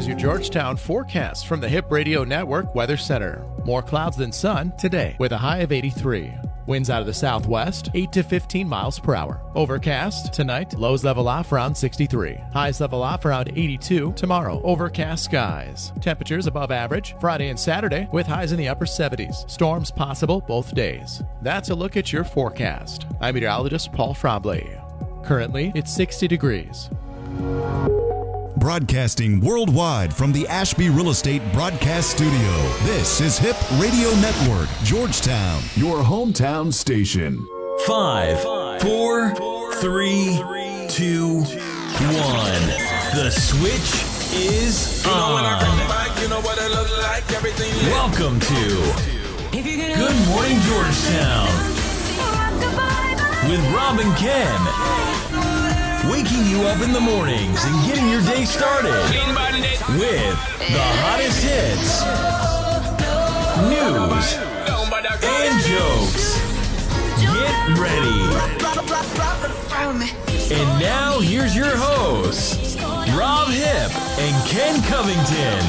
is your Georgetown forecast from the Hip Radio Network Weather Center. More clouds than sun today with a high of 83. Winds out of the southwest, 8 to 15 miles per hour. Overcast tonight, lows level off around 63. Highs level off around 82 tomorrow. Overcast skies. Temperatures above average Friday and Saturday with highs in the upper 70s. Storms possible both days. That's a look at your forecast. I'm meteorologist Paul Frombley. Currently, it's 60 degrees. Broadcasting worldwide from the Ashby Real Estate Broadcast Studio. This is Hip Radio Network, Georgetown, your hometown station. 5, 4, 3, 2, 1. The switch is on. Welcome to Good Morning Georgetown with Rob and Ken. Waking you up in the mornings and getting your day started with the hottest hits, news, and jokes. Get ready. And now here's your hosts, Rob Hip and Ken Covington.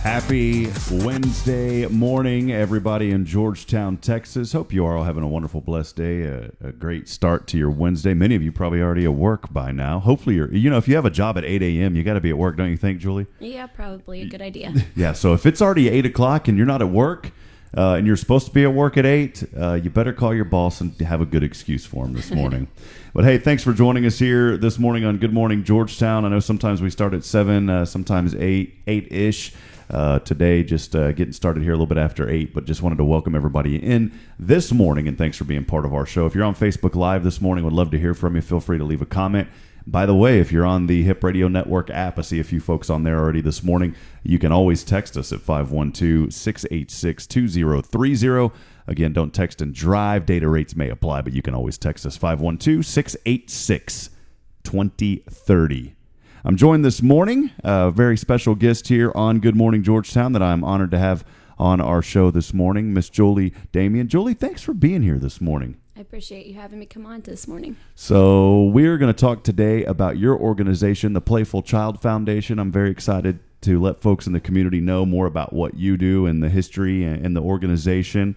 Happy Wednesday morning, everybody in Georgetown, Texas. Hope you are all having a wonderful, blessed day, a great start to your Wednesday. Many of you probably already at work by now. Hopefully, if you have a job at 8 a.m., you got to be at work, don't you think, Julie? Yeah, probably a good idea. Yeah, so if it's already 8 o'clock and you're not at work, and you're supposed to be at work at 8, you better call your boss and have a good excuse for him this morning. But hey, thanks for joining us here this morning on Good Morning Georgetown. I know sometimes we start at 7, sometimes 8-ish. Today, just getting started here a little bit after 8, but just wanted to welcome everybody in this morning, and thanks for being part of our show. If you're on Facebook Live this morning, would love to hear from you. Feel free to leave a comment. By the way, if you're on the Hip Radio Network app, I see a few folks on there already this morning. You can always text us at 512-686-2030. Again, don't text and drive. Data rates may apply, but you can always text us 512-686-2030. I'm joined this morning, a very special guest here on Good Morning Georgetown that I'm honored to have on our show this morning, Miss Julie Damian. Julie, thanks for being here this morning. I appreciate you having me come on this morning. So we're going to talk today about your organization, the Playful Child Foundation. I'm very excited to let folks in the community know more about what you do and the history and the organization.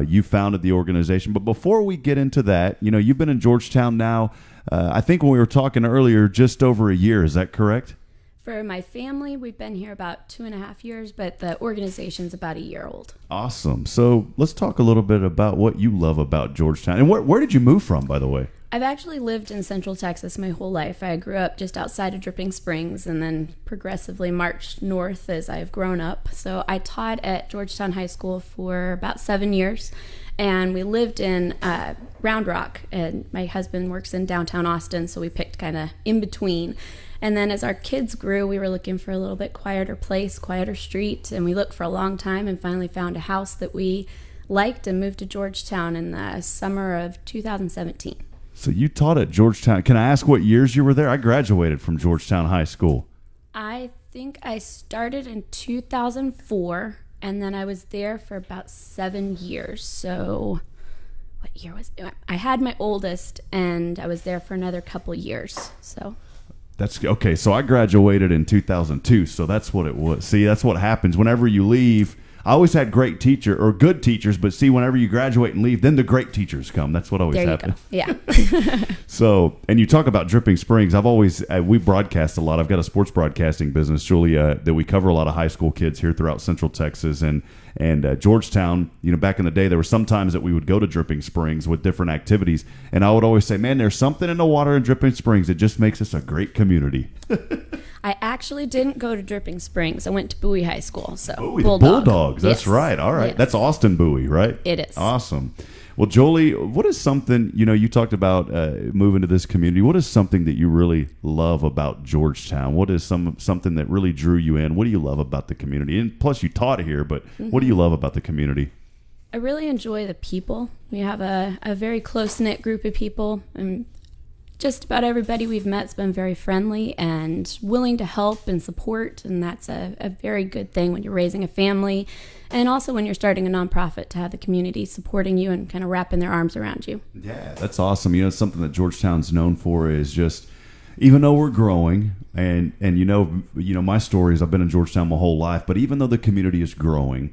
You founded the organization. But before we get into that, you've been in Georgetown now, I think when we were talking earlier, just over a year. Is that correct? For my family, we've been here about 2.5 years, but the organization's about a year old. Awesome. So let's talk a little bit about what you love about Georgetown. And where did you move from, by the way? I've actually lived in Central Texas my whole life. I grew up just outside of Dripping Springs and then progressively marched north as I've grown up. So I taught at Georgetown High School for about 7 years, and we lived in Round Rock, and my husband works in downtown Austin, so we picked kind of in between. And then as our kids grew, we were looking for a little bit quieter place, quieter street, and we looked for a long time and finally found a house that we liked and moved to Georgetown in the summer of 2017. So you taught at Georgetown. Can I ask what years you were there? I graduated from Georgetown High School. I think I started in 2004, and then I was there for about 7 years. So what year was it? I had my oldest, and I was there for another couple years. So that's okay. So I graduated in 2002. So that's what it was. See, that's what happens whenever you leave. I always had good teachers, but see, whenever you graduate and leave, then the great teachers come. That's what always happens. Yeah. So, and you talk about Dripping Springs. We broadcast a lot. I've got a sports broadcasting business, Julie, that we cover a lot of high school kids here throughout Central Texas and Georgetown. Back in the day, there were some times that we would go to Dripping Springs with different activities, and I would always say, man, there's something in the water in Dripping Springs that just makes us a great community. I actually didn't go to Dripping Springs. I went to Bowie High School. So Bowie, the Bulldogs. That's yes. right. All right. Yes. That's Austin Bowie, right? It is. Awesome. Well, Jolie, what is something, you talked about moving to this community. What is something that you really love about Georgetown? What is something that really drew you in? What do you love about the community? And plus, you taught here, but what do you love about the community? I really enjoy the people. We have a very close-knit group of people, and just about everybody we've met has been very friendly and willing to help and support, and that's a very good thing when you're raising a family, and also when you're starting a nonprofit, to have the community supporting you and kind of wrapping their arms around you. Yeah, that's awesome. Something that Georgetown's known for is just even though we're growing, and you know my stories, I've been in Georgetown my whole life, but even though the community is growing,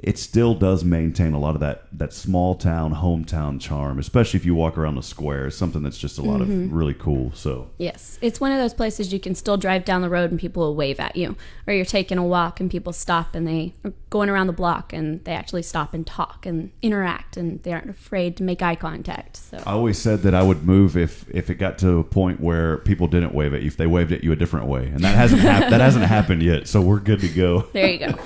it still does maintain a lot of that small town, hometown charm, especially if you walk around the square. It's something that's just a lot of really cool. So yes, it's one of those places you can still drive down the road and people will wave at you, or you're taking a walk and people stop and they are going around the block and they actually stop and talk and interact and they aren't afraid to make eye contact. So I always said that I would move if it got to a point where people didn't wave at you, if they waved at you a different way, and that hasn't that hasn't happened yet. So we're good to go. There you go.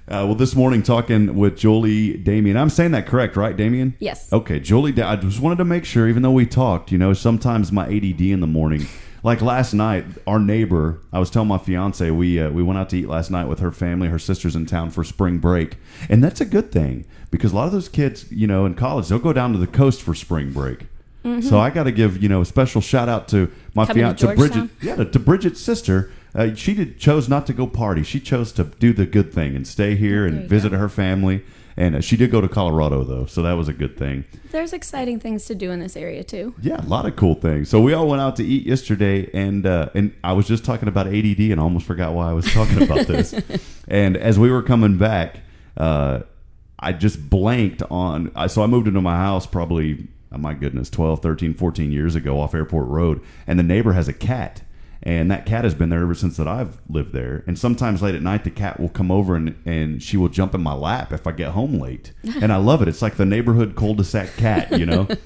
Well, this morning talking with Julie Damien. I'm saying that correct, right, Damien? Yes. Okay, Julie, I just wanted to make sure, even though we talked, sometimes my ADD in the morning, like last night, our neighbor, I was telling my fiance, we went out to eat last night with her family, her sister's in town for spring break. And that's a good thing, because a lot of those kids, in college, they'll go down to the coast for spring break. Mm-hmm. So I got to give, a special shout out to my fiance, to Bridget. Yeah, to Bridget's sister. She chose not to go party. She chose to do the good thing and stay here and visit her family. And she did go to Colorado, though, so that was a good thing. There's exciting things to do in this area, too. Yeah, a lot of cool things. So we all went out to eat yesterday, and I was just talking about ADD, and I almost forgot why I was talking about this. And as we were coming back, I just blanked on. So I moved into my house probably, oh my goodness, 12, 13, 14 years ago off Airport Road, and the neighbor has a cat. And that cat has been there ever since that I've lived there. And sometimes late at night, the cat will come over and she will jump in my lap if I get home late. And I love it. It's like the neighborhood cul-de-sac cat, Comes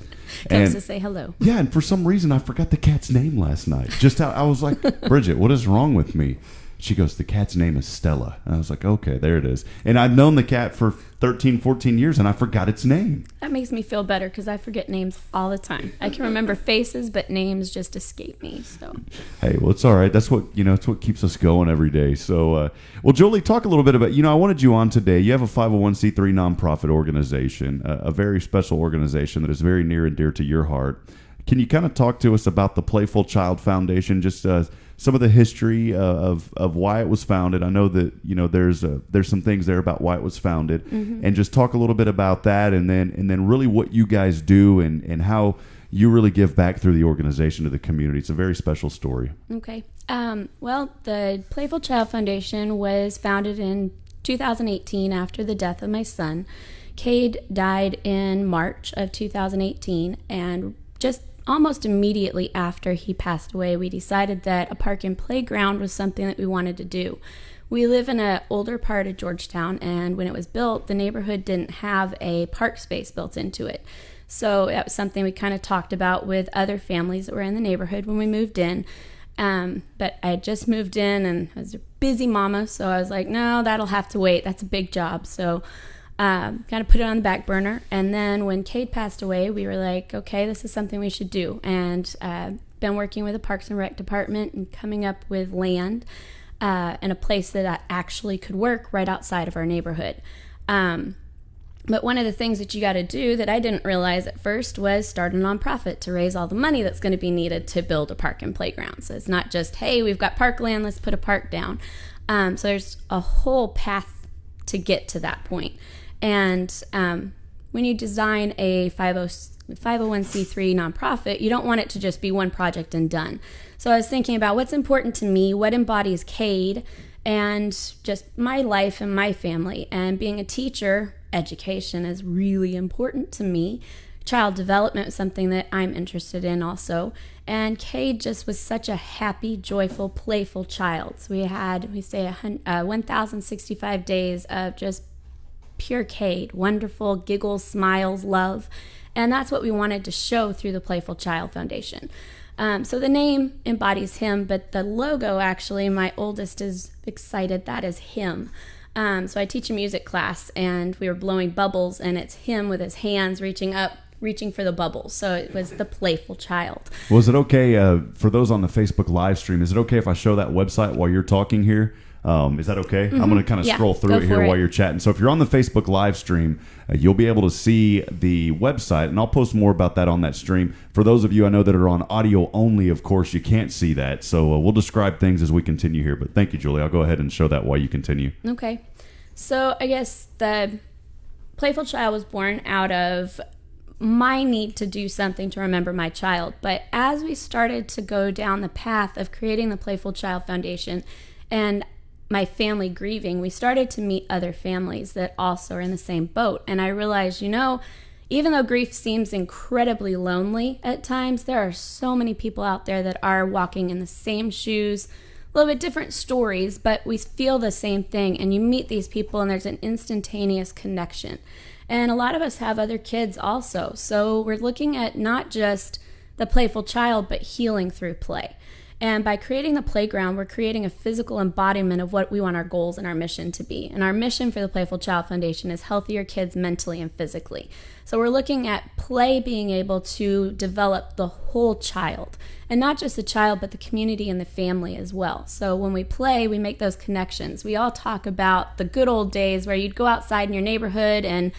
to say hello. Yeah, and for some reason, I forgot the cat's name last night. Just how I was like, Bridget, what is wrong with me? She goes, the cat's name is Stella. And I was like, okay, there it is. And I've known the cat for 13, 14 years, and I forgot its name. That makes me feel better, because I forget names all the time. I can remember faces, but names just escape me. So, hey, well, it's all right. That's what it's what keeps us going every day. So, well, Julie, talk a little bit about. I wanted you on today. You have a 501c3 nonprofit organization, a very special organization that is very near and dear to your heart. Can you kind of talk to us about the Playful Child Foundation? Just some of the history of why it was founded. I know that there's some things there about why it was founded, and just talk a little bit about that, and then really what you guys do and how you really give back through the organization to the community. It's a very special story. Okay. Well, the Playful Child Foundation was founded in 2018 after the death of my son. Cade died in March of 2018, and just almost immediately after he passed away, we decided that a park and playground was something that we wanted to do. We live in an older part of Georgetown, and when it was built, the neighborhood didn't have a park space built into it. So that was something we kind of talked about with other families that were in the neighborhood when we moved in. But I had just moved in, and I was a busy mama, so I was like, no, that'll have to wait. That's a big job. So kind of put it on the back burner. And then when Cade passed away, we were like, okay, this is something we should do. And been working with the Parks and Rec department and coming up with land and a place that actually could work right outside of our neighborhood. But one of the things that you got to do that I didn't realize at first was start a nonprofit to raise all the money that's going to be needed to build a park and playground. So it's not just, hey, we've got parkland, let's put a park down. So there's a whole path to get to that point. And when you design a 501c3 nonprofit, you don't want it to just be one project and done. So I was thinking about what's important to me, what embodies Cade, and just my life and my family. And being a teacher, education is really important to me. Child development is something that I'm interested in also. And Cade just was such a happy, joyful, playful child. So we say 1,065 days of just pure Cade, wonderful giggles, smiles, love. And that's what we wanted to show through the Playful Child Foundation. So the name embodies him, but the logo, actually, my oldest is excited. That is him. So I teach a music class, and we were blowing bubbles, and it's him with his hands reaching up, reaching for the bubbles. So it was the Playful Child. Was it okay, for those on the Facebook live stream, is it okay if I show that website while you're talking here? Is that okay? Mm-hmm. I'm going to kind of scroll through it here while you're chatting. So if you're on the Facebook live stream, you'll be able to see the website, and I'll post more about that on that stream. For those of you I know that are on audio only, of course, you can't see that. So we'll describe things as we continue here. But thank you, Julie. I'll go ahead and show that while you continue. Okay. So I guess the Playful Child was born out of my need to do something to remember my child. But as we started to go down the path of creating the Playful Child Foundation and my family grieving, we started to meet other families that also are in the same boat. And I realized, even though grief seems incredibly lonely at times, there are so many people out there that are walking in the same shoes, a little bit different stories, but we feel the same thing. And you meet these people and there's an instantaneous connection. And a lot of us have other kids also. So we're looking at not just the playful child, but healing through play. And by creating the playground, we're creating a physical embodiment of what we want our goals and our mission to be. And our mission for the Playful Child Foundation is healthier kids mentally and physically. So we're looking at play being able to develop the whole child. And not just the child, but the community and the family as well. So when we play, we make those connections. We all talk about the good old days where you'd go outside in your neighborhood and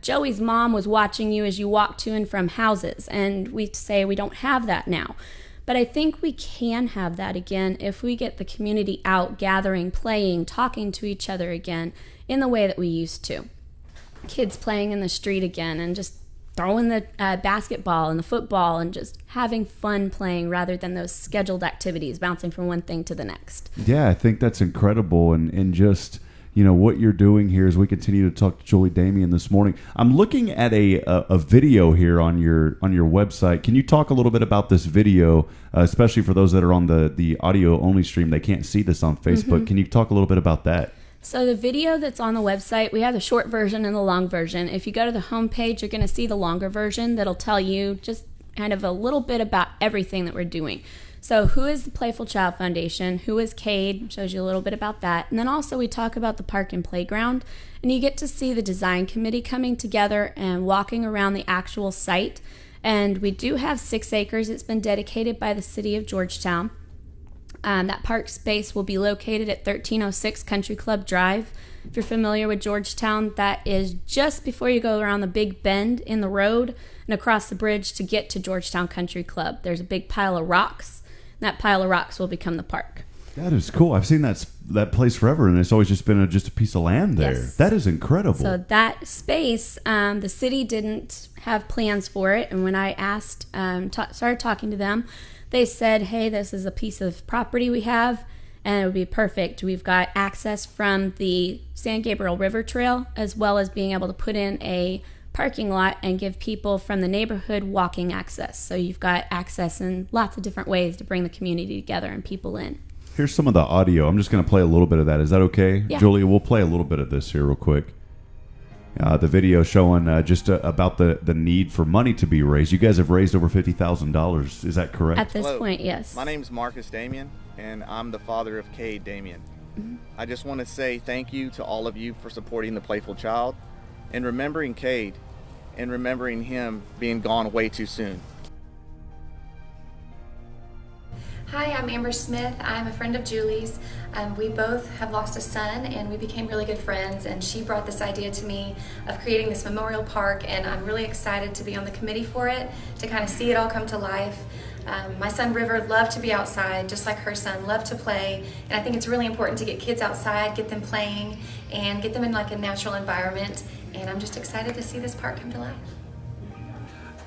Joey's mom was watching you as you walked to and from houses. And we say we don't have that now. But I think we can have that again if we get the community out, gathering, playing, talking to each other again in the way that we used to. Kids playing in the street again and just throwing the basketball and the football and just having fun playing rather than those scheduled activities, bouncing from one thing to the next. Yeah, I think that's incredible. And just, what you're doing here as we continue to talk to Julie Damien this morning. I'm looking at a video here on your website. Can you talk a little bit about this video, especially for those that are on the audio only stream? They can't see this on Facebook. Mm-hmm. Can you talk a little bit about that? So the video that's on the website, we have the short version and the long version. If you go to the homepage, you're going to see the longer version that'll tell you just kind of a little bit about everything that we're doing. So who is the Playful Child Foundation? Who is CADE? Shows you a little bit about that. And then also we talk about the park and playground. And you get to see the design committee coming together and walking around the actual site. And we do have 6 acres. It's been dedicated by the city of Georgetown. That park space will be located at 1306 Country Club Drive. If you're familiar with Georgetown, that is just before you go around the big bend in the road and across the bridge to get to Georgetown Country Club. There's a big pile of rocks. That pile of rocks will become the park. That is cool. I've seen that place forever, and it's always just been just a piece of land there. Yes. That is incredible. So that space, the city didn't have plans for it, and when I asked, started talking to them, they said, hey, this is a piece of property we have, and it would be perfect. We've got access from the San Gabriel River Trail, as well as being able to put in a parking lot and give people from the neighborhood walking access. So you've got access in lots of different ways to bring the community together and people in. Here's some of the audio. I'm just going to play a little bit of that. Is that okay? Yeah. Julia, we'll play a little bit of this here real quick. The video showing just about the need for money to be raised. You guys have raised over $50,000. Is that correct? At this point, yes. My name's Marcus Damien, and I'm the father of CADE Damien. Mm-hmm. I just want to say thank you to all of you for supporting the Playful Child and remembering CADE and remembering him being gone way too soon. Hi, I'm Amber Smith. I'm a friend of Julie's. We both have lost a son and we became really good friends, and she brought this idea to me of creating this memorial park, and I'm really excited to be on the committee for it, to kind of see it all come to life. My son River loved to be outside, just like her son, loved to play, and I think it's really important to get kids outside, get them playing, and get them in like a natural environment, and I'm just excited to see this park come to life.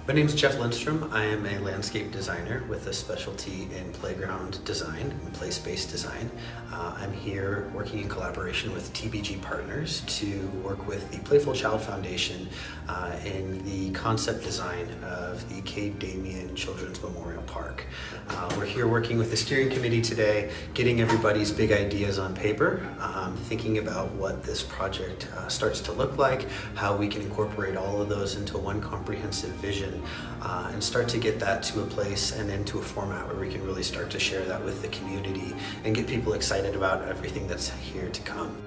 My name is Jeff Lindstrom. I am a landscape designer with a specialty in playground design and play space design. I'm here working in collaboration with TBG Partners to work with the Playful Child Foundation in the concept design of the CADE Damien Children's Memorial Park. We're here working with the steering committee today, getting everybody's big ideas on paper, thinking about what this project starts to look like, how we can incorporate all of those into one comprehensive vision, and start to get that to a place and into a format where we can really start to share that with the community and get people excited about everything that's here to come.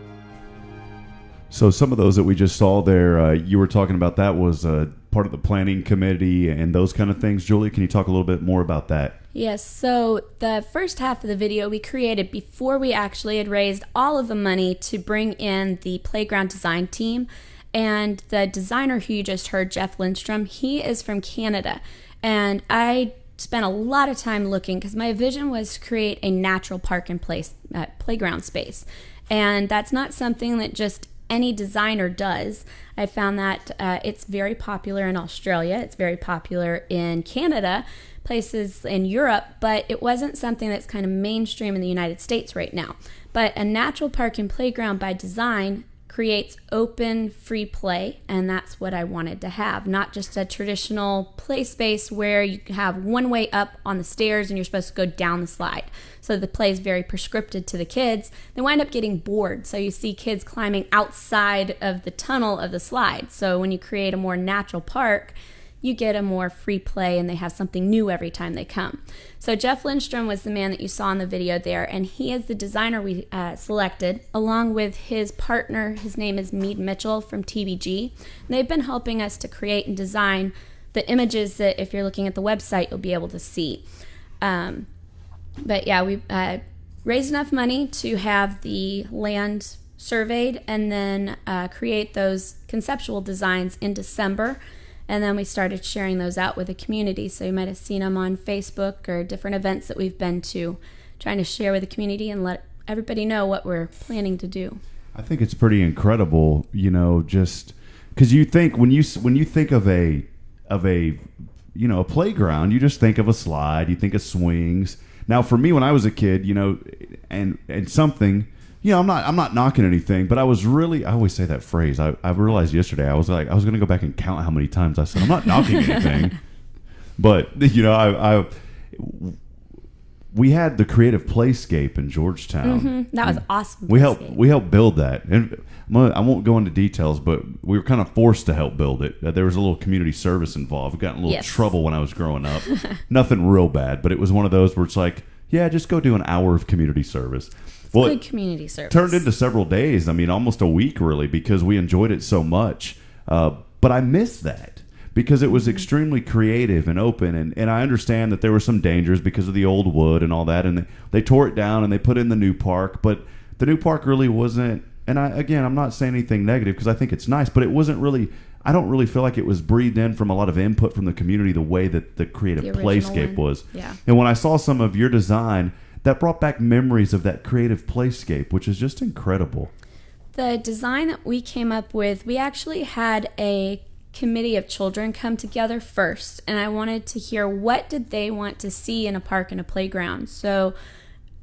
So some of those that we just saw there, you were talking about that was part of the planning committee and those kind of things. Julie, can you talk a little bit more about that? Yes, so the first half of the video we created before we actually had raised all of the money to bring in the playground design team. And the designer who you just heard, Jeff Lindstrom, he is from Canada. And I spent a lot of time looking because my vision was to create a natural park and playground space. And that's not something that just any designer does. I found that it's very popular in Australia. It's very popular in Canada, places in Europe, but it wasn't something that's kind of mainstream in the United States right now. But a natural park and playground by design creates open, free play, and that's what I wanted to have. Not just a traditional play space where you have one way up on the stairs and you're supposed to go down the slide. So the play is very prescriptive to the kids. They wind up getting bored. So you see kids climbing outside of the tunnel of the slide. So when you create a more natural park, you get a more free play and they have something new every time they come. So Jeff Lindstrom was the man that you saw in the video there, and he is the designer we selected, along with his partner. His name is Mead Mitchell from TBG. And they've been helping us to create and design the images that, if you're looking at the website, you'll be able to see. But yeah, we raised enough money to have the land surveyed and then create those conceptual designs in December. And then we started sharing those out with the community. So you might have seen them on Facebook or different events that we've been to, trying to share with the community and let everybody know what we're planning to do. I think it's pretty incredible, just because you think when you think of a a playground, you just think of a slide, you think of swings. Now, for me, when I was a kid, and something. I'm not knocking anything, but I always say that phrase. I realized yesterday, I was going to go back and count how many times I said, I'm not knocking anything. But, we had the creative playscape in Georgetown. Mm-hmm. That was awesome. We helped build that. And I won't go into details, but we were kind of forced to help build it. There was a little community service involved. We got in a little trouble when I was growing up. Nothing real bad, but it was one of those where it's like, yeah, just go do an hour of community service. Good community service. Turned into several days. I mean, almost a week, really, because we enjoyed it so much. But I missed that because it was extremely creative and open. And I understand that there were some dangers because of the old wood and all that. And they tore it down and they put in the new park. But the new park really wasn't. And I'm not saying anything negative because I think it's nice. But it wasn't really. I don't really feel like it was breathed in from a lot of input from the community the way that the creative playscape was. Yeah. And when I saw some of your design, that brought back memories of that creative playscape, which is just incredible. The design that we came up with, we actually had a committee of children come together first, and I wanted to hear what did they want to see in a park and a playground. So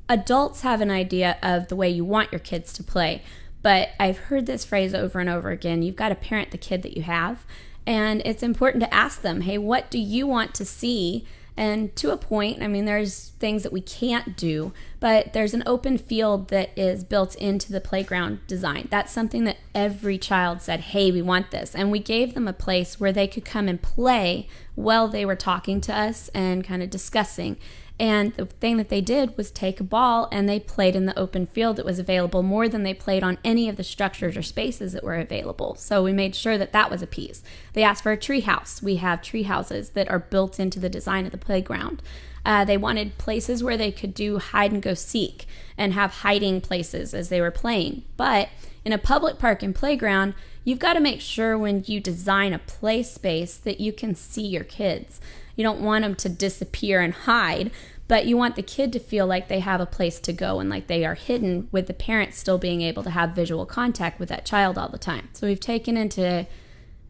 adults have an idea of the way you want your kids to play, but I've heard this phrase over and over again. You've got to parent the kid that you have, and it's important to ask them, hey, what do you want to see? And to a point, I mean, there's things that we can't do, but there's an open field that is built into the playground design. That's something that every child said, hey, we want this. And we gave them a place where they could come and play while they were talking to us and kind of discussing. And the thing that they did was take a ball and they played in the open field that was available more than they played on any of the structures or spaces that were available. So we made sure that that was a piece. They asked for a tree house. We have tree houses that are built into the design of the playground. They wanted places where they could do hide and go seek and have hiding places as they were playing. But in a public park and playground, you've got to make sure when you design a play space that you can see your kids. You don't want them to disappear and hide, but you want the kid to feel like they have a place to go and like they are hidden, with the parents still being able to have visual contact with that child all the time. So we've taken into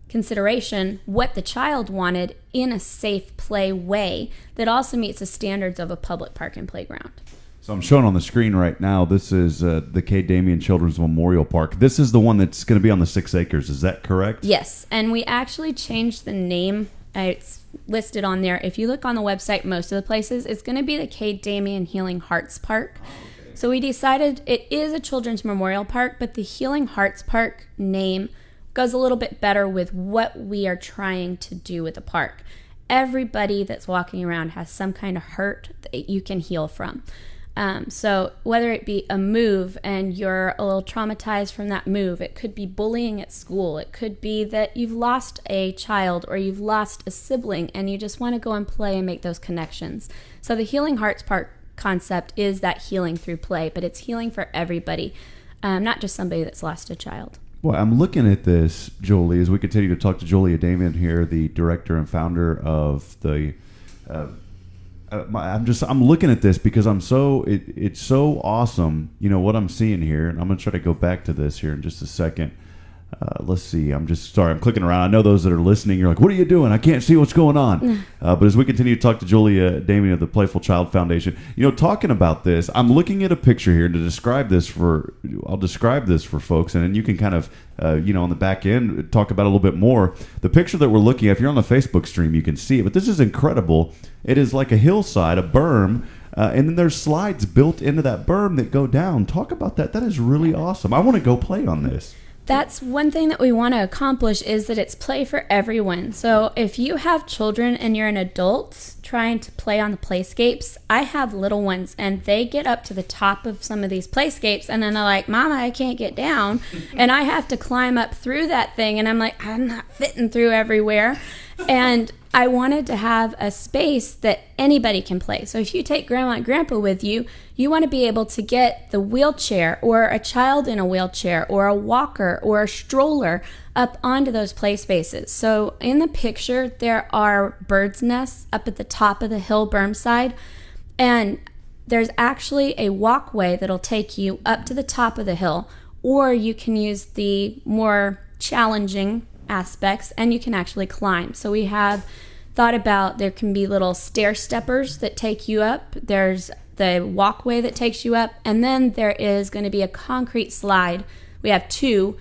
consideration what the child wanted in a safe play way that also meets the standards of a public park and playground. So I'm showing on the screen right now, this is the K. Damien Children's Memorial Park. This is the one that's going to be on the 6 acres. Is that correct? Yes, and we actually changed the name. It's listed on there. If you look on the website, most of the places, it's going to be the K. Damien Healing Hearts Park. So we decided it is a children's memorial park, but the Healing Hearts Park name goes a little bit better with what we are trying to do with the park. Everybody that's walking around has some kind of hurt that you can heal from. So whether it be a move and you're a little traumatized from that move, it could be bullying at school, it could be that you've lost a child or you've lost a sibling and you just want to go and play and make those connections. So the Healing Hearts Park concept is that healing through play, but it's healing for everybody, not just somebody that's lost a child. Well, I'm looking at this, Jolie, as we continue to talk to Julia Damien here, the director and founder of the I'm looking at this because it's so awesome, what I'm seeing here, and I'm going to try to go back to this here in just a second. Let's see. I'm clicking around. I know those that are listening, you're like, what are you doing? I can't see what's going on. But as we continue to talk to Julia Damien of the Playful Child Foundation, talking about this, I'm looking at a picture here to describe this I'll describe this for folks, and then you can kind of, on the back end, talk about it a little bit more. The picture that we're looking at, if you're on the Facebook stream, you can see it, but this is incredible. It is like a hillside, a berm, and then there's slides built into that berm that go down. Talk about that. That is really awesome. I want to go play on this. That's one thing that we want to accomplish, is that it's play for everyone. So if you have children and you're an adult trying to play on the playscapes, I have little ones and they get up to the top of some of these playscapes and then they're like, Mama, I can't get down. And I have to climb up through that thing. And I'm like, I'm not fitting through everywhere. And I wanted to have a space that anybody can play. So if you take Grandma and Grandpa with you, you want to be able to get the wheelchair or a child in a wheelchair or a walker or a stroller up onto those play spaces. So in the picture, there are birds' nests up at the top of the hill berm side, and there's actually a walkway that'll take you up to the top of the hill, or you can use the more challenging aspects and you can actually climb. So we have thought about, there can be little stair steppers that take you up, there's the walkway that takes you up, and then there is going to be a concrete slide. We have two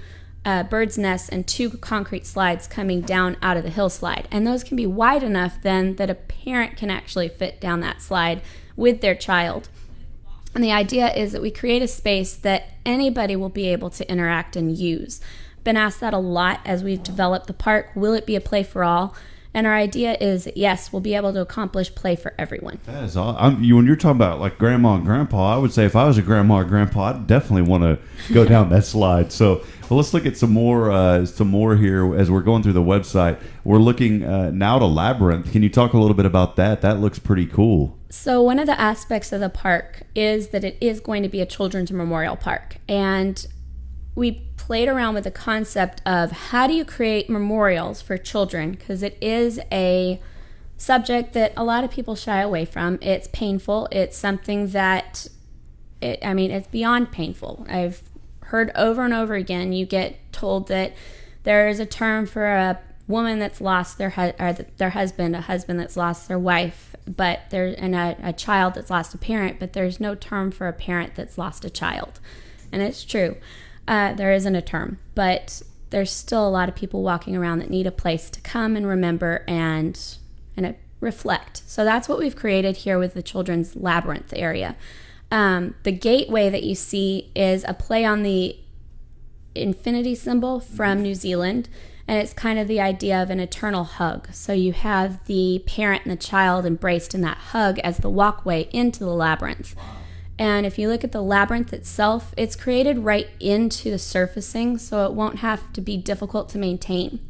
bird's nests and two concrete slides coming down out of the hill slide, and those can be wide enough then that a parent can actually fit down that slide with their child. And the idea is that we create a space that anybody will be able to interact and use. Been asked that a lot as we've developed the park. Will it be a play for all? And our idea is, yes, we'll be able to accomplish play for everyone. That is all. When you're talking about like grandma and grandpa, I would say if I was a grandma or grandpa, I'd definitely want to go down that slide. So, well, let's look at some more here as we're going through the website. We're looking now to Labyrinth. Can you talk a little bit about that? That looks pretty cool. So one of the aspects of the park is that it is going to be a children's memorial park. And we played around with the concept of how do you create memorials for children, because it is a subject that a lot of people shy away from. It's painful. It's something that, it's beyond painful. I've heard over and over again, you get told that there is a term for a woman that's lost their husband, a husband that's lost their wife, and a child that's lost a parent, but there's no term for a parent that's lost a child. And it's true. There isn't a term, but there's still a lot of people walking around that need a place to come and remember and reflect. So that's what we've created here with the Children's Labyrinth area. The gateway that you see is a play on the infinity symbol from New Zealand, and it's kind of the idea of an eternal hug. So you have the parent and the child embraced in that hug as the walkway into the labyrinth. Wow. And if you look at the labyrinth itself, it's created right into the surfacing, so it won't have to be difficult to maintain.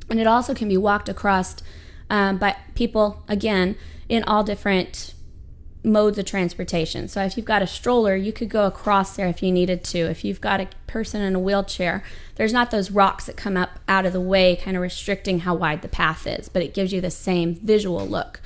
And it also can be walked across by people, again, in all different modes of transportation. So if you've got a stroller, you could go across there if you needed to. If you've got a person in a wheelchair, there's not those rocks that come up out of the way, kind of restricting how wide the path is, but it gives you the same visual look.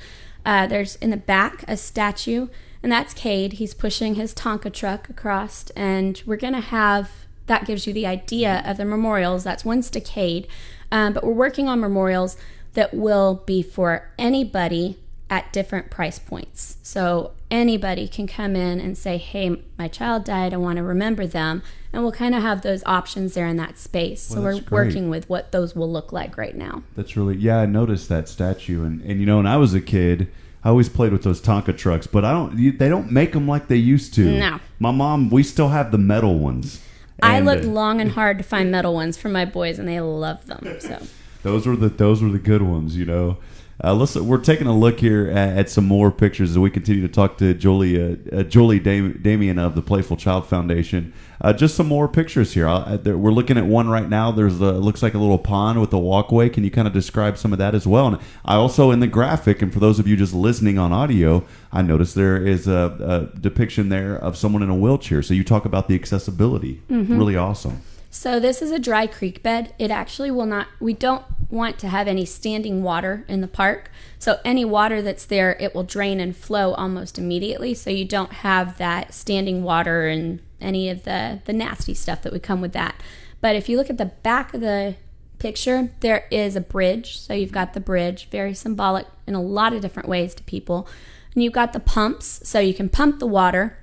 There's in the back a statue, and that's Cade. He's pushing his Tonka truck across, and we're going to have, that gives you the idea of the memorials. That's one's to Cade, but we're working on memorials that will be for anybody at different price points. So anybody can come in and say, hey, my child died, I want to remember them. And we'll kind of have those options there in that space. Well, so we're working with what those will look like right now. That's really, yeah, I noticed that statue. And you know, when I was a kid, I always played with those Tonka trucks, but they don't make them like they used to. No. My mom, we still have the metal ones. I looked long and hard to find metal ones for my boys, and they love them. So those were the good ones, you know. We're taking a look here at some more pictures as we continue to talk to Julie Damien of the Playful Child Foundation. Just some more pictures here. We're looking at one right now. There's looks like a little pond with a walkway. Can you kind of describe some of that as well? And I also, in the graphic, and for those of you just listening on audio, I noticed there is a depiction there of someone in a wheelchair. So you talk about the accessibility. Mm-hmm. Really awesome. So this is a dry creek bed. It actually will not, we don't want to have any standing water in the park. So any water that's there, it will drain and flow almost immediately. So you don't have that standing water and any of the nasty stuff that would come with that. But if you look at the back of the picture, there is a bridge. So you've got the bridge, very symbolic in a lot of different ways to people. And you've got the pumps, so you can pump the water,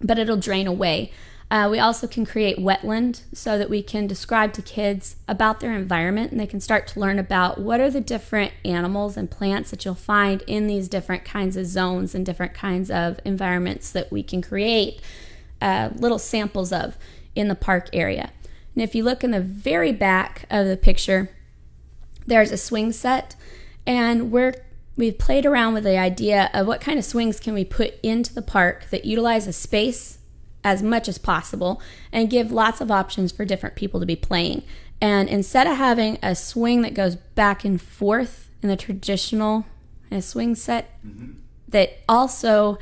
but it'll drain away. We also can create wetland so that we can describe to kids about their environment, and they can start to learn about what are the different animals and plants that you'll find in these different kinds of zones and different kinds of environments that we can create little samples of in the park area. And if you look in the very back of the picture, there's a swing set, and we've played around with the idea of what kind of swings can we put into the park that utilize a space as much as possible and give lots of options for different people to be playing. And instead of having a swing that goes back and forth in the traditional swing set, that also,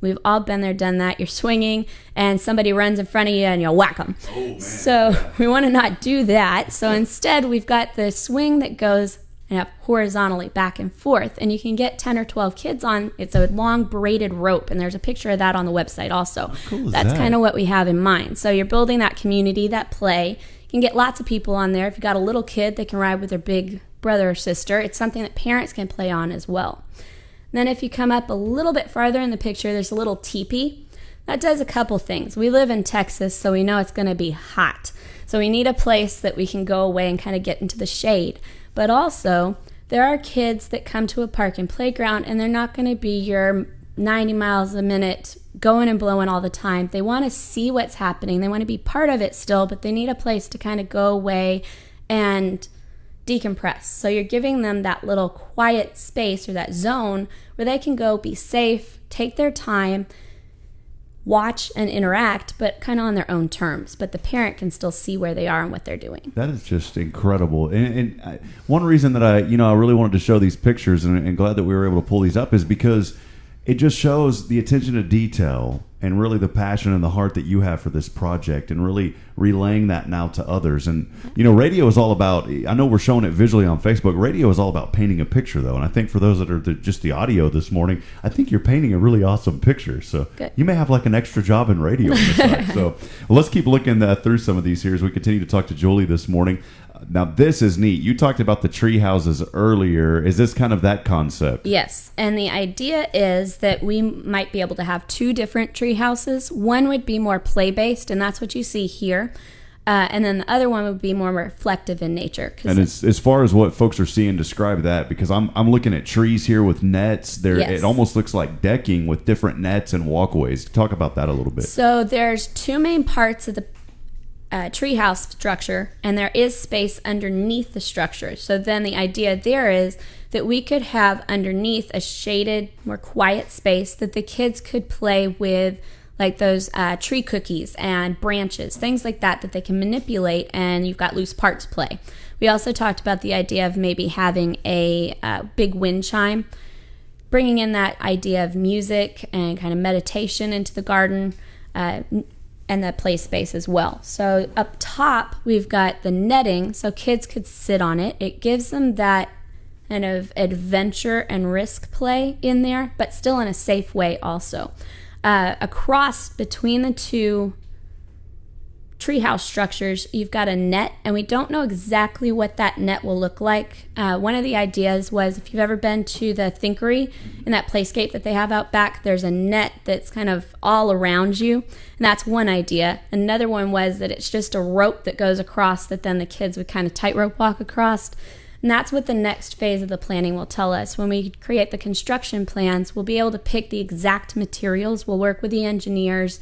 we've all been there, done that. You're swinging and somebody runs in front of you and you'll whack them. Oh, man. So we want to not do that. So instead, we've got the swing that goes horizontally back and forth, and you can get 10 or 12 kids on. It's a long braided rope, and there's a picture of that on the website also. How cool is That's kind of what we have in mind. So you're building that community, that play. You can get lots of people on there. If you've got a little kid, they can ride with their big brother or sister. It's something that parents can play on as well. And then if you come up a little bit farther in the picture, there's a little teepee. That does a couple things. We live in Texas, so we know it's going to be hot. So we need a place that we can go away and kind of get into the shade. But also, there are kids that come to a park and playground, and they're not going to be your 90 miles a minute going and blowing all the time. They want to see what's happening. They want to be part of it still, but they need a place to kind of go away and decompress. So you're giving them that little quiet space or that zone where they can go be safe, take their time, watch and interact, but kind of on their own terms. But the parent can still see where they are and what they're doing. That is just incredible. And one reason that I really wanted to show these pictures and glad that we were able to pull these up is because it just shows the attention to detail and really the passion and the heart that you have for this project and really relaying that now to others. And, radio is all about, I know we're showing it visually on Facebook, radio is all about painting a picture, though. And I think for those that are just the audio this morning, I think you're painting a really awesome picture. So Good. You may have like an extra job in radio on the side. So let's keep looking through some of these here as we continue to talk to Julie this morning. Now, this is neat. You talked about the tree houses earlier. Is this kind of that concept? Yes. And the idea is that we might be able to have two different tree houses. One would be more play-based, and that's what you see here. And then the other one would be more reflective in nature. And as far as what folks are seeing, describe that, because I'm looking at trees here with nets. It almost looks like decking with different nets and walkways. Talk about that a little bit. So there's two main parts of the treehouse structure, and there is space underneath the structure. So then the idea there is that we could have underneath a shaded, more quiet space that the kids could play with, like those tree cookies and branches, things like that they can manipulate, and you've got loose parts play. We also talked about the idea of maybe having a big wind chime, bringing in that idea of music and kind of meditation into the garden, and the play space as well. So up top, we've got the netting, so kids could sit on it. It gives them that kind of adventure and risk play in there, but still in a safe way also. Across between the two treehouse structures, you've got a net, and we don't know exactly what that net will look like. One of the ideas was, if you've ever been to the Thinkery in that playscape that they have out back, there's a net that's kind of all around you, and that's one idea. Another one was that it's just a rope that goes across that then the kids would kind of tightrope walk across. And that's what the next phase of the planning will tell us. When we create the construction plans, we'll be able to pick the exact materials. We'll work with the engineers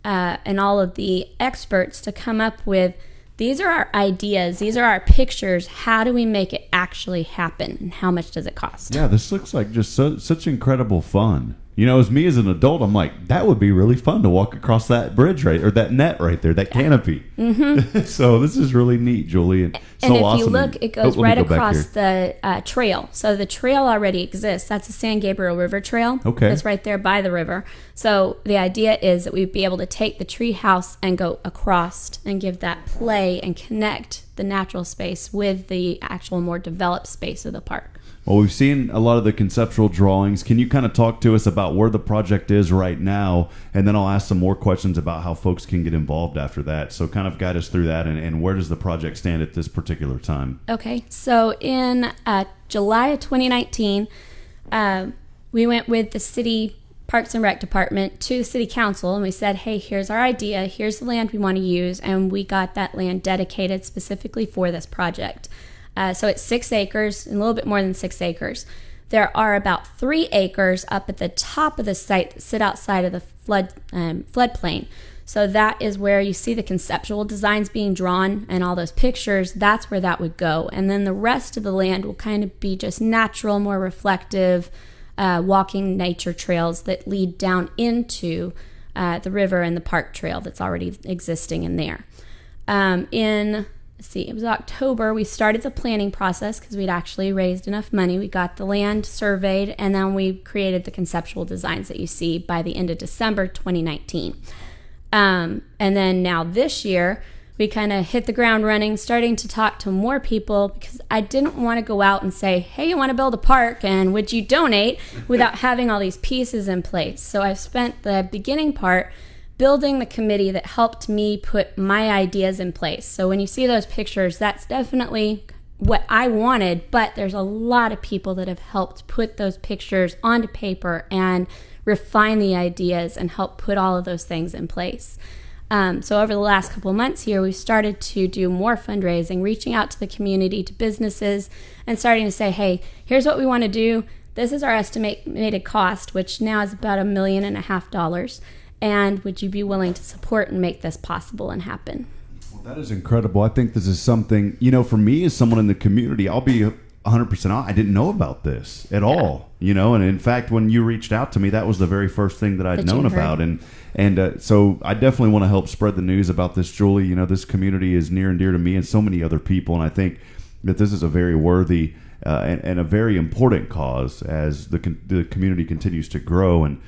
and all of the experts to come up with, these are our ideas, these are our pictures, how do we make it actually happen, and how much does it cost? Yeah, this looks like just such incredible fun. As me as an adult, I'm like, that would be really fun to walk across that bridge or that net right there, that canopy. Mm-hmm. So this is really neat, Julie. And so if awesome. You look, it goes right across the trail. So the trail already exists. That's the San Gabriel River Trail. Okay. It's right there by the river. So the idea is that we'd be able to take the tree house and go across and give that play and connect the natural space with the actual more developed space of the park. Well, we've seen a lot of the conceptual drawings. Can you kind of talk to us about where the project is right now? And then I'll ask some more questions about how folks can get involved after that. So kind of guide us through that, and where does the project stand at this particular time? Okay, so in July of 2019, we went with the city Parks and Rec department to the city council, and we said, hey, here's our idea, here's the land we want to use, and we got that land dedicated specifically for this project. So it's 6 acres, and a little bit more than 6 acres. There are about 3 acres up at the top of the site that sit outside of the floodplain. So that is where you see the conceptual designs being drawn and all those pictures. That's where that would go. And then the rest of the land will kind of be just natural, more reflective, walking nature trails that lead down into the river and the park trail that's already existing in there. It was October, we started the planning process because we'd actually raised enough money. We got the land surveyed, and then we created the conceptual designs that you see by the end of December 2019. And then now this year, we kind of hit the ground running, starting to talk to more people, because I didn't want to go out and say, hey, you want to build a park, and would you donate, without having all these pieces in place. So I've spent the beginning part building the committee that helped me put my ideas in place. So when you see those pictures, that's definitely what I wanted, but there's a lot of people that have helped put those pictures onto paper and refine the ideas and help put all of those things in place. So over the last couple of months here, we've started to do more fundraising, reaching out to the community, to businesses, and starting to say, hey, here's what we want to do. This is our estimated cost, which now is about $1.5 million. And would you be willing to support and make this possible and happen? Well, that is incredible. I think this is something, for me as someone in the community, I'll be 100% honest, I didn't know about this at all, and in fact, when you reached out to me, that was the very first thing that I'd known about. And so I definitely want to help spread the news about this, Julie. This community is near and dear to me and so many other people. And I think that this is a very worthy and a very important cause as the community continues to grow. And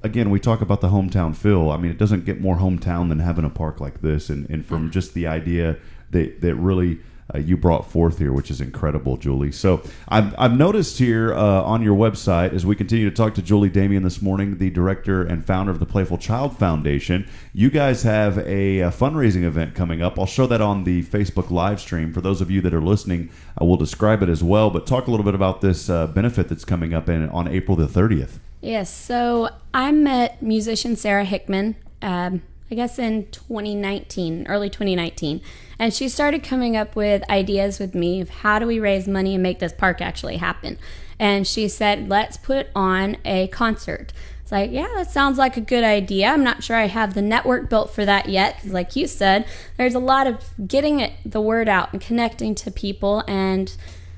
again, we talk about the hometown feel. I mean, it doesn't get more hometown than having a park like this. And from just the idea that really you brought forth here, which is incredible, Julie. So I've noticed here on your website, as we continue to talk to Julie Damian this morning, the director and founder of the Playful Child Foundation, you guys have a fundraising event coming up. I'll show that on the Facebook live stream. For those of you that are listening, I will describe it as well. But talk a little bit about this benefit that's coming up on April the 30th. Yes, so I met musician Sarah Hickman, I guess in 2019, early 2019, and she started coming up with ideas with me of how do we raise money and make this park actually happen. And she said, let's put on a concert. It's like, yeah, that sounds like a good idea. I'm not sure I have the network built for that yet, because like you said, there's a lot of getting the word out and connecting to people. And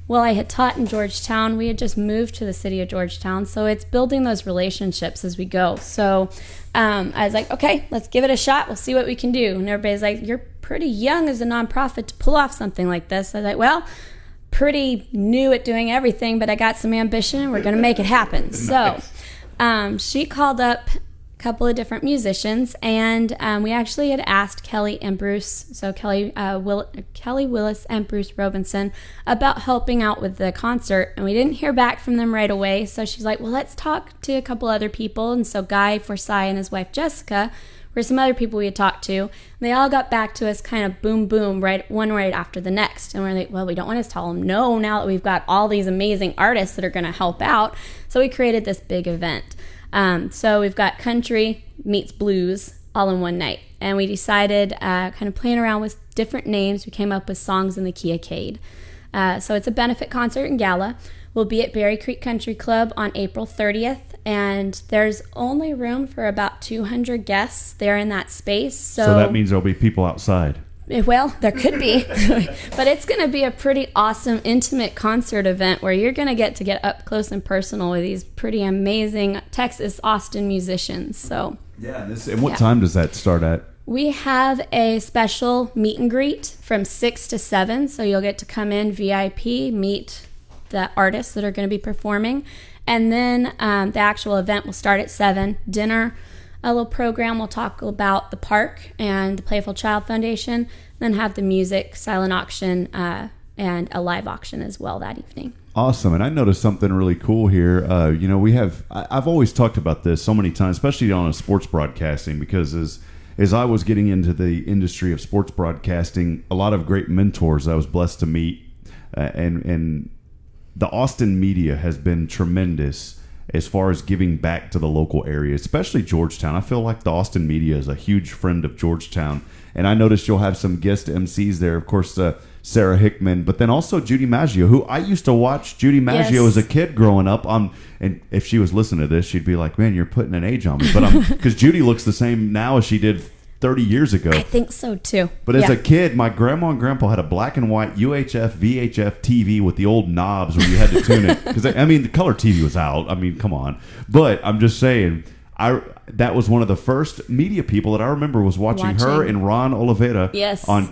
well, I had taught in Georgetown. We had just moved to the city of Georgetown, so it's building those relationships as we go. So I was like, okay, let's give it a shot. We'll see what we can do. And everybody's like, you're pretty young as a nonprofit to pull off something like this. I was like, well, pretty new at doing everything, but I got some ambition, and we're going to make it happen. Nice. So she called up a couple of different musicians, and we actually had asked Kelly and Bruce, so Kelly Willis and Bruce Robinson, about helping out with the concert, and we didn't hear back from them right away. So she's like, well, let's talk to a couple other people. And so Guy Forsyth and his wife Jessica were some other people we had talked to, and they all got back to us kind of boom boom, right after the next. And we're like, well, we don't want to tell them no now that we've got all these amazing artists that are going to help out. So we created this big event. So we've got country meets blues all in one night. And we decided, kind of playing around with different names, we came up with Songs in the Key of Cade. So it's a benefit concert and gala. We'll be at Berry Creek Country Club on April 30th. And there's only room for about 200 guests there in that space. So that means there'll be people outside. Well, there could be, but it's going to be a pretty awesome, intimate concert event where you're going to get up close and personal with these pretty amazing Texas Austin musicians. So yeah, and what time does that start at? We have a special meet and greet from 6 to 7, so you'll get to come in VIP, meet the artists that are going to be performing, and then the actual event will start at 7. Dinner. A little program will talk about the park and the Playful Child Foundation, then have the music, silent auction, and a live auction as well that evening. Awesome. And I noticed something really cool here. I've always talked about this so many times, especially on a sports broadcasting, because as I was getting into the industry of sports broadcasting, a lot of great mentors I was blessed to meet, and the Austin media has been tremendous as far as giving back to the local area, especially Georgetown. I feel like the Austin media is a huge friend of Georgetown, and I noticed you'll have some guest MCs there. Of course, Sarah Hickman, but then also Judy Maggio, who I used to watch Judy Maggio as a kid growing up. And if she was listening to this, she'd be like, "Man, you're putting an age on me." But because Judy looks the same now as she did 30 years ago. I think so too. But as a kid, my grandma and grandpa had a black and white UHF VHF TV with the old knobs where you had to tune it. Because the color TV was out. I mean, come on. But I'm just saying, that was one of the first media people that I remember was watching her and Ron Oliveira. Yes. On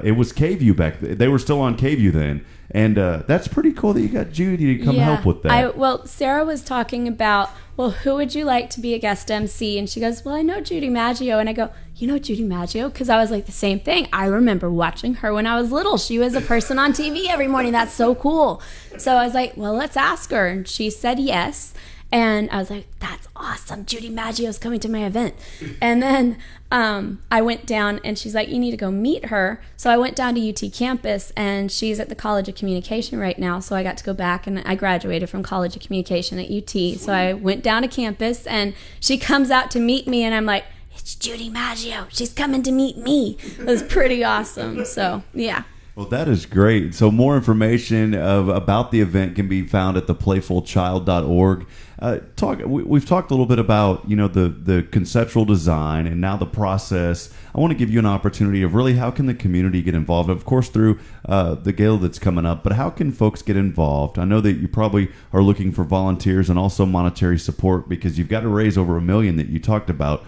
it was KView back then. They were still on KView then. And that's pretty cool that you got Judy to come help with that. Sarah was talking about, who would you like to be a guest MC? And she goes, I know Judy Maggio. And I go, you know Judy Maggio? Because I was like the same thing. I remember watching her when I was little. She was a person on TV every morning. That's so cool. So I was like, let's ask her. And she said yes. And I was like, that's awesome. Judy Maggio's coming to my event. And then I went down and she's like, you need to go meet her. So I went down to UT campus and she's at the College of Communication right now. So I got to go back and I graduated from College of Communication at UT. So I went down to campus and she comes out to meet me and I'm like, it's Judy Maggio. She's coming to meet me. It was pretty awesome. So, yeah. Well, that is great. So more information about the event can be found at theplayfulchild.org. We've talked a little bit about the conceptual design and now the process. I want to give you an opportunity of really how can the community get involved, of course through the gala that's coming up, but how can folks get involved? I know that you probably are looking for volunteers and also monetary support because you've got to raise over $1 million that you talked about.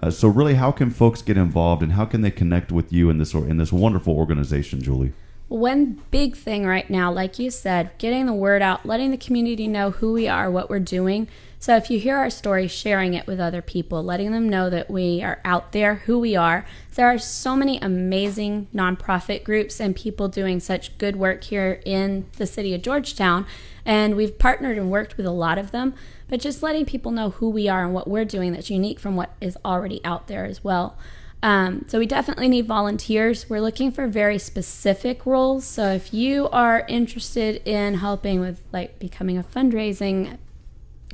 So really, how can folks get involved and how can they connect with you in this wonderful organization, Julie? One big thing right now, like you said, getting the word out, letting the community know who we are, what we're doing. So if you hear our story, sharing it with other people, letting them know that we are out there, who we are. There are so many amazing nonprofit groups and people doing such good work here in the city of Georgetown. And we've partnered and worked with a lot of them. But just letting people know who we are and what we're doing that's unique from what is already out there as well. So we definitely need volunteers. We're looking for very specific roles. So if you are interested in helping with becoming a fundraising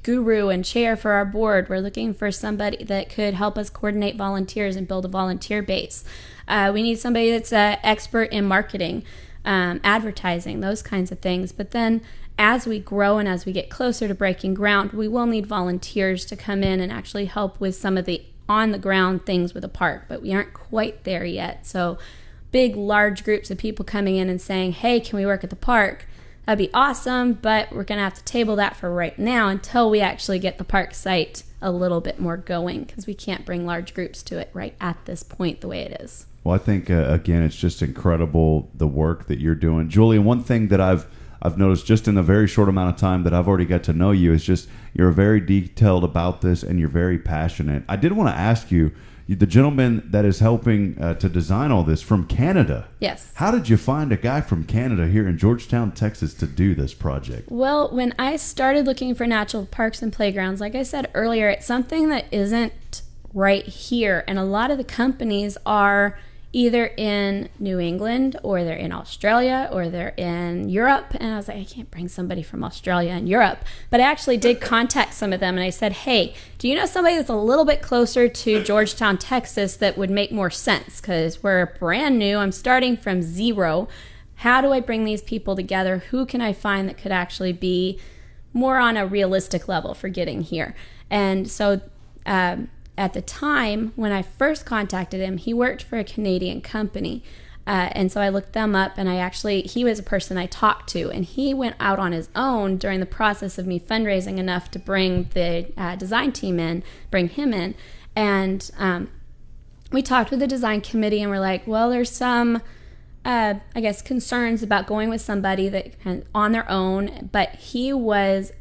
guru and chair for our board, we're looking for somebody that could help us coordinate volunteers and build a volunteer base. We need somebody that's an expert in marketing, advertising, those kinds of things. But then as we grow and as we get closer to breaking ground, we will need volunteers to come in and actually help with some of the on-the-ground things with the park, but we aren't quite there yet. So big, large groups of people coming in and saying, hey, can we work at the park? That'd be awesome, but we're going to have to table that for right now until we actually get the park site a little bit more going because we can't bring large groups to it right at this point the way it is. Well, I think, again, it's just incredible the work that you're doing. Julie, one thing that I've noticed just in the very short amount of time that I've already got to know you is just you're very detailed about this and you're very passionate. I did want to ask you, the gentleman that is helping to design all this from Canada. Yes. How did you find a guy from Canada here in Georgetown, Texas to do this project? Well, when I started looking for natural parks and playgrounds, like I said earlier, it's something that isn't right here. And a lot of the companies are either in New England or they're in Australia or they're in Europe. And I was like, I can't bring somebody from Australia and Europe. But I actually did contact some of them and I said, hey, do you know somebody that's a little bit closer to Georgetown, Texas that would make more sense? Because we're brand new. I'm starting from zero. How do I bring these people together? Who can I find that could actually be more on a realistic level for getting here? And so at the time, when I first contacted him, he worked for a Canadian company. And so I looked them up, and he was a person I talked to, and he went out on his own during the process of me fundraising enough to bring the design team in, bring him in. And we talked with the design committee, and we're like, well, there's some, concerns about going with somebody that on their own, but he was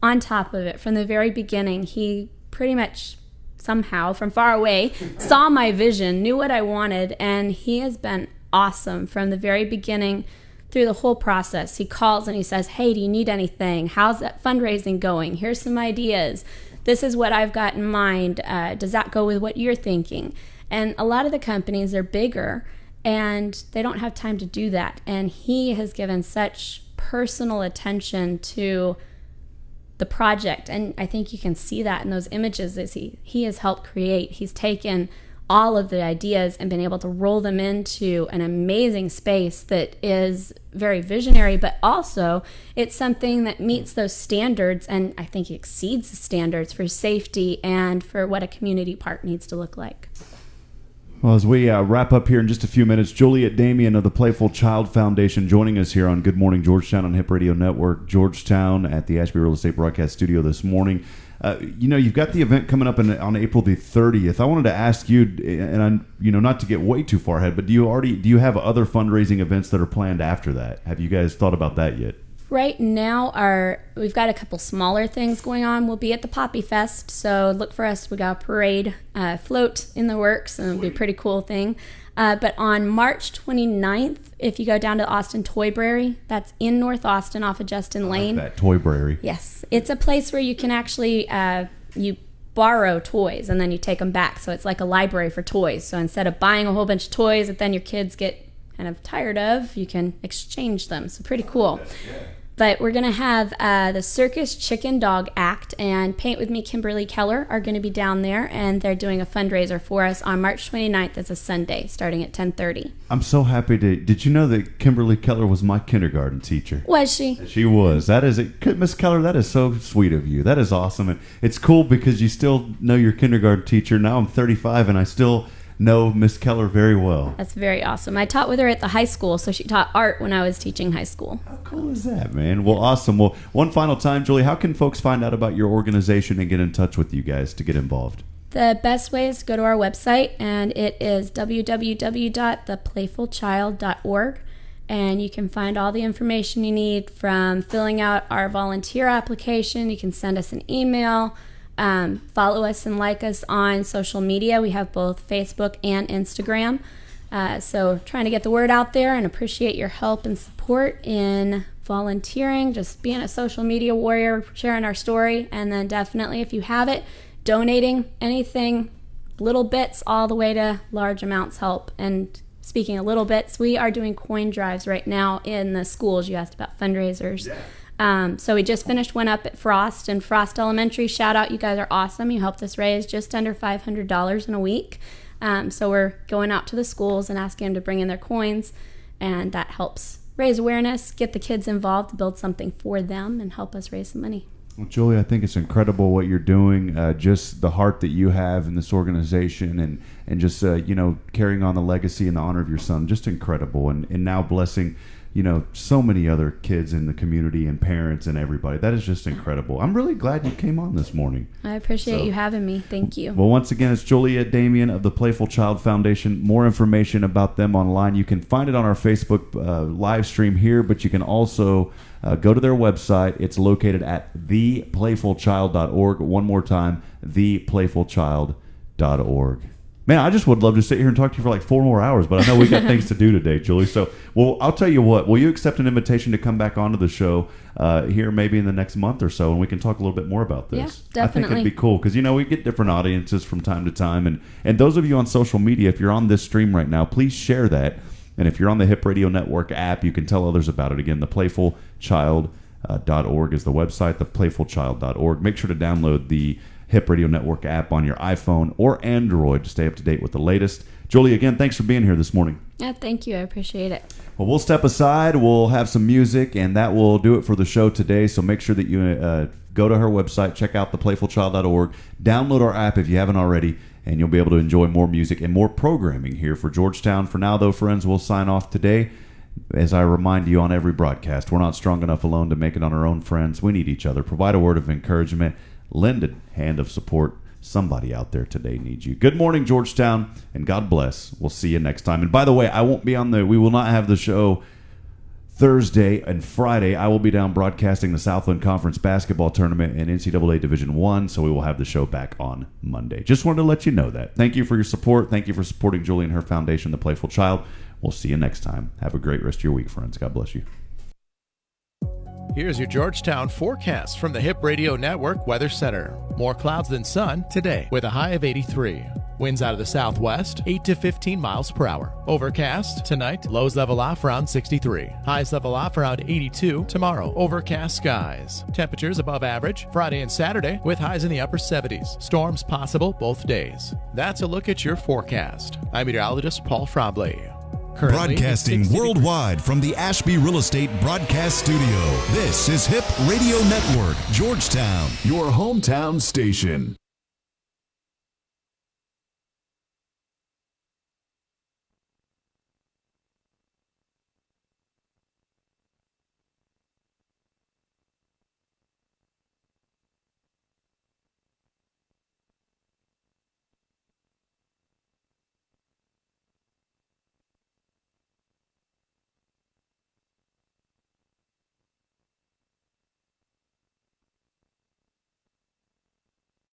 on top of it from the very beginning. He pretty much somehow from far away saw my vision, knew what I wanted, and he has been awesome from the very beginning, through the whole process. He calls and he says, hey, do you need anything? How's that fundraising going? Here's some ideas. This is what I've got in mind. Does that go with what you're thinking? And a lot of the companies are bigger and they don't have time to do that. And he has given such personal attention to the project. And I think you can see that in those images as he has helped create. He's taken all of the ideas and been able to roll them into an amazing space that is very visionary, but also it's something that meets those standards and I think exceeds the standards for safety and for what a community park needs to look like. Well, as we wrap up here in just a few minutes, Juliet Damien of the Playful Child Foundation joining us here on Good Morning Georgetown on Hip Radio Network, Georgetown at the Ashby Real Estate Broadcast Studio this morning. You've got the event coming up on April the 30th. I wanted to ask you, and not to get way too far ahead, but do you have other fundraising events that are planned after that? Have you guys thought about that yet? Right now, we've got a couple smaller things going on. We'll be at the Poppy Fest, so look for us. We got a parade float in the works, and it'll be a pretty cool thing. But on March 29th, if you go down to Austin Toybrary, that's in North Austin off of Justin Lane. That Toybrary. Yes. It's a place where you can actually, you borrow toys and then you take them back. So it's like a library for toys. So instead of buying a whole bunch of toys that then your kids get kind of tired of, you can exchange them. So pretty cool. But we're going to have the Circus Chicken Dog Act and Paint With Me Kimberly Keller are going to be down there, and they're doing a fundraiser for us on March 29th. It's a Sunday, starting at 10:30. I'm so happy to... Did you know that Kimberly Keller was my kindergarten teacher? Was she? She was. That is it. Miss Keller, that is so sweet of you. That is awesome. And it's cool because you still know your kindergarten teacher. Now I'm 35, and I still know Miss Keller very well. That's very awesome. I taught with her at the high school, so she taught art when I was teaching high school. How cool is that, man? Well, awesome. Well, one final time, Julie, how can folks find out about your organization and get in touch with you guys to get involved? The best way is to go to our website, and it is www.theplayfulchild.org, and you can find all the information you need from filling out our volunteer application. You can send us an email. Follow us and like us on social media. We have both Facebook and Instagram. So trying to get the word out there and appreciate your help and support in volunteering, just being a social media warrior, sharing our story, and then definitely, if you have it, donating anything, little bits all the way to large amounts help. And speaking of little bits, we are doing coin drives right now in the schools. You asked about fundraisers. Yeah. So we just finished one up at Frost and Frost Elementary. Shout out, you guys are awesome. You helped us raise just under $500 in a week. So we're going out to the schools and asking them to bring in their coins, and that helps raise awareness, get the kids involved, build something for them, and help us raise some money. Well, Julie, I think it's incredible what you're doing, just the heart that you have in this organization and just, carrying on the legacy and the honor of your son. Just incredible. And now blessing so many other kids in the community and parents and everybody. That is just incredible. I'm really glad you came on this morning. I appreciate you having me. Thank you. Well, once again, it's Juliet Damien of the Playful Child Foundation. More information about them online. You can find it on our Facebook live stream here, but you can also go to their website. It's located at theplayfulchild.org. One more time, theplayfulchild.org. Man, I just would love to sit here and talk to you for like 4 more hours, but I know we got things to do today, Julie. So, well, I'll tell you what. Will you accept an invitation to come back onto the show here maybe in the next month or so, and we can talk a little bit more about this? Yeah, definitely. I think it'd be cool because, we get different audiences from time to time. And those of you on social media, if you're on this stream right now, please share that. And if you're on the Hip Radio Network app, you can tell others about it. Again, theplayfulchild.org is the website, theplayfulchild.org. Make sure to download the Hip Radio Network app on your iPhone or Android to stay up to date with the latest. Julie, again, thanks for being here this morning. Yeah, thank you. I appreciate it. Well, we'll step aside. We'll have some music, and that will do it for the show today. So make sure that you go to her website, check out theplayfulchild.org, download our app if you haven't already, and you'll be able to enjoy more music and more programming here for Georgetown. For now, though, friends, we'll sign off today. As I remind you on every broadcast, we're not strong enough alone to make it on our own, friends. We need each other. Provide a word of encouragement. Lend a hand of support. Somebody out there today needs you. Good morning, Georgetown, and God bless. We'll see you next time. And by the way, we will not have the show Thursday and Friday, I will be down broadcasting the Southland Conference basketball tournament in NCAA Division I, so we will have the show back on Monday. Just wanted to let you know that. Thank you for your support. Thank you for supporting Julie and her foundation, The Playful Child. We'll see you next time. Have a great rest of your week, friends. God bless you. Here's your Georgetown forecast from the Hip Radio Network Weather Center. More clouds than sun today with a high of 83. Winds out of the southwest, 8 to 15 miles per hour. Overcast tonight, lows level off around 63. Highs level off around 82 tomorrow. Overcast skies. Temperatures above average Friday and Saturday with highs in the upper 70s. Storms possible both days. That's a look at your forecast. I'm meteorologist Paul Frombley. Currently, Broadcasting worldwide from the Ashby Real Estate Broadcast Studio. This is Hip Radio Network, Georgetown, your hometown station.